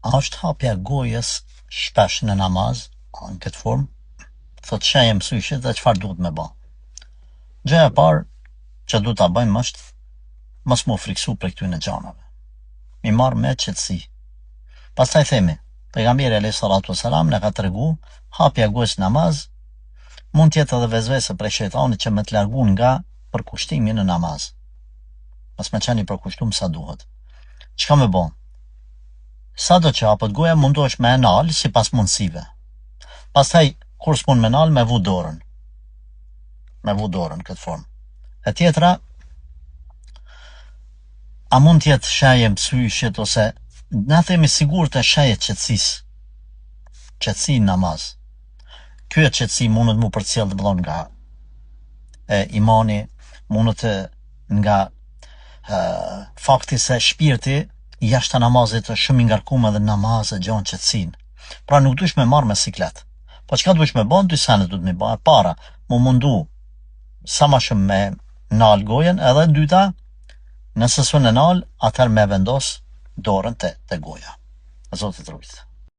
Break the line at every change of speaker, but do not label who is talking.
A është hapja e gojës shpesh në namaz, në këtë formë, thot shejem syshit dhe çfarë duhet me ba. Gjëja e parë që duhet ta bëjmë është mos mu friksu për këtyne gjanave. Mi marrë me qetësi. Pastaj themi, pejgamberi alayhi salatu wasalam na ka tregu hapja e gojës namaz mund tjetë edhe vezvese prej shejtanit që me të largun nga përkushtimi në namaz. Mos me qeni përkushtum sa duhet. Çka me bo? Sa do që hapët goja mundohesh me enal si pas mundësive. Pastaj, kur s'mund me enal, me vu dorën. Me vu dorën, këtë formë. E tjetra, a mund tjetë shaje mësyshit, ose na themi sigur të shaje qetësis. Qetësi në namaz. Kjo e qetësi mundet mu përcjell të mëllon nga imani, mundet nga fakti se shpirti jashtë namazit është shumë i ngarkuar edhe namazet gjon qetësin. Pra nuk duhesh me marr me siklet. Po çka duhesh me bën? Dy sene duhet me bën. E para, mu mundu sa më shumë me nal gojen, edhe dyta, nëse s'u nal, atëherë me vendos dorën te goja. Zoti të rujtë.